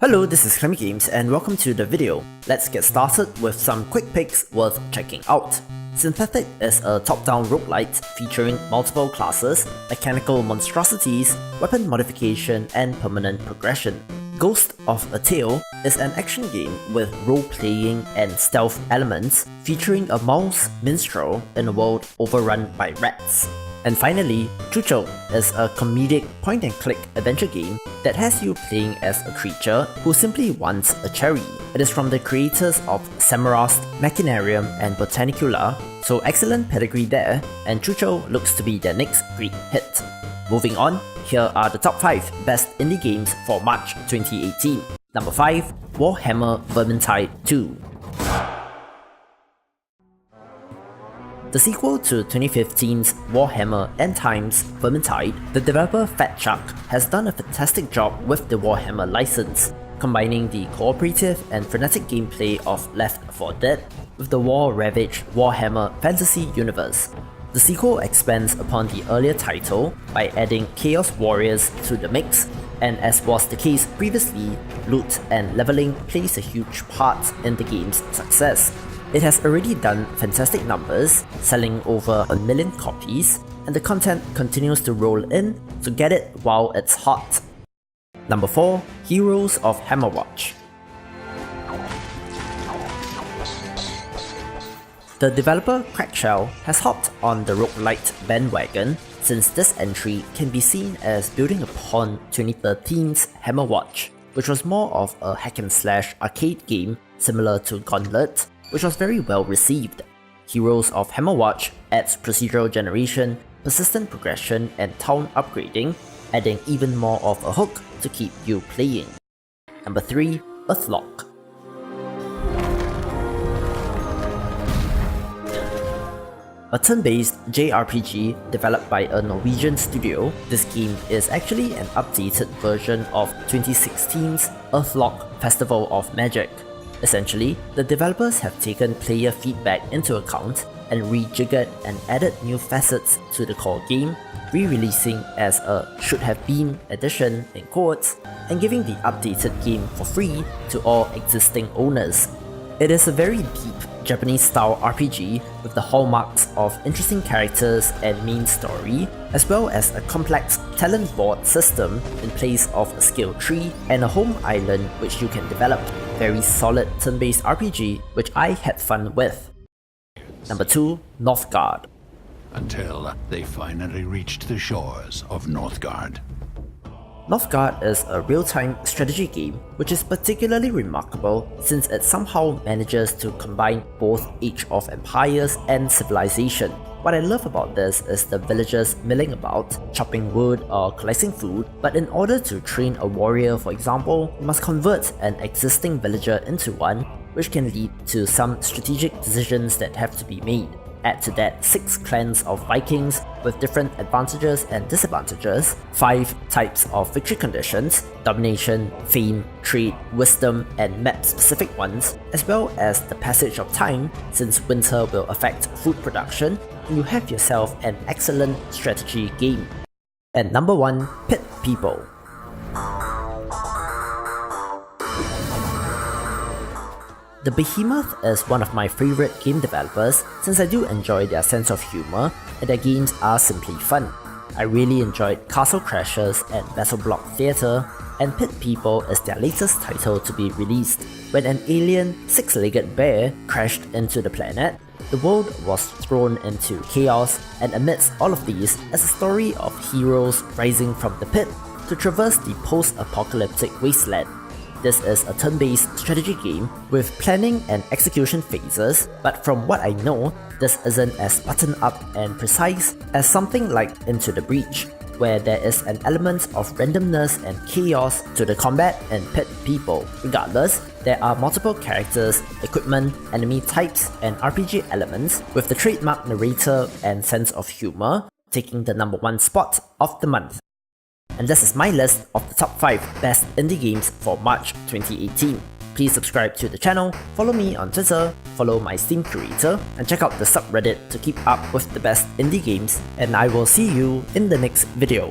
Hello, this is Clemmy Games and welcome to the video. Let's get started with some quick picks worth checking out. SYNTHETIK is a top-down roguelite featuring multiple classes, mechanical monstrosities, weapon modification, and permanent progression. Ghost of a Tale is an action game with role-playing and stealth elements featuring a mouse minstrel in a world overrun by rats. And finally, Shiro is a comedic point-and-click adventure game that has you playing as a creature who simply wants a cherry. It is from the creators of Samorost, Machinarium, and Botanicula, so excellent pedigree there, and Shiro looks to be their next great hit. Moving on, here are the top 5 best indie games for March 2018. Number 5, Warhammer Vermintide 2. The sequel to 2015's Warhammer End Times Vermintide, the developer Fatshark has done a fantastic job with the Warhammer license, combining the cooperative and frenetic gameplay of Left 4 Dead with the war-ravaged Warhammer fantasy universe. The sequel expands upon the earlier title by adding Chaos Warriors to the mix, and as was the case previously, loot and leveling plays a huge part in the game's success. It has already done fantastic numbers, selling over 1 million copies, and the content continues to roll in, so get it while it's hot. Number 4, Heroes of Hammerwatch. The developer Crackshell has hopped on the roguelite bandwagon, since this entry can be seen as building upon 2013's Hammerwatch, which was more of a hack-and-slash arcade game similar to Gauntlet, which was very well received. Heroes of Hammerwatch adds procedural generation, persistent progression, and town upgrading, adding even more of a hook to keep you playing. Number 3, EARTHLOCK. A turn-based JRPG developed by a Norwegian studio, this game is actually an updated version of 2016's EARTHLOCK Festival of Magic. Essentially, the developers have taken player feedback into account and rejiggered and added new facets to the core game, re-releasing as a should-have-been edition in quotes, and giving the updated game for free to all existing owners. It is a very deep Japanese-style RPG with the hallmarks of interesting characters and main story, as well as a complex talent board system in place of a skill tree and a home island which you can develop. Very solid turn-based RPG which I had fun with. Number 2, Northgard. Until they finally reached the shores of Northgard. Northgard is a real-time strategy game which is particularly remarkable since it somehow manages to combine both Age of Empires and Civilization. What I love about this is the villagers milling about, chopping wood or collecting food, but in order to train a warrior, for example, you must convert an existing villager into one, which can lead to some strategic decisions that have to be made. Add to that 6 clans of Vikings with different advantages and disadvantages, 5 types of victory conditions, domination, fame, trade, wisdom, and map-specific ones, as well as the passage of time, since winter will affect food production, and you have yourself an excellent strategy game. And number 1, Pit People. The Behemoth is one of my favorite game developers since I do enjoy their sense of humor and their games are simply fun. I really enjoyed Castle Crashers and Battle Block Theatre, and Pit People is their latest title to be released. When an alien 6-legged bear crashed into the planet, the world was thrown into chaos, and amidst all of these is a story of heroes rising from the pit to traverse the post-apocalyptic wasteland. This is a turn-based strategy game with planning and execution phases, but from what I know, this isn't as buttoned-up and precise as something like Into the Breach, where there is an element of randomness and chaos to the combat in Pit People. Regardless, there are multiple characters, equipment, enemy types, and RPG elements, with the trademark narrator and sense of humor taking the number 1 spot of the month. And this is my list of the top 5 best indie games for March 2018. Please subscribe to the channel, follow me on Twitter, follow my Steam curator, and check out the subreddit to keep up with the best indie games, and I will see you in the next video.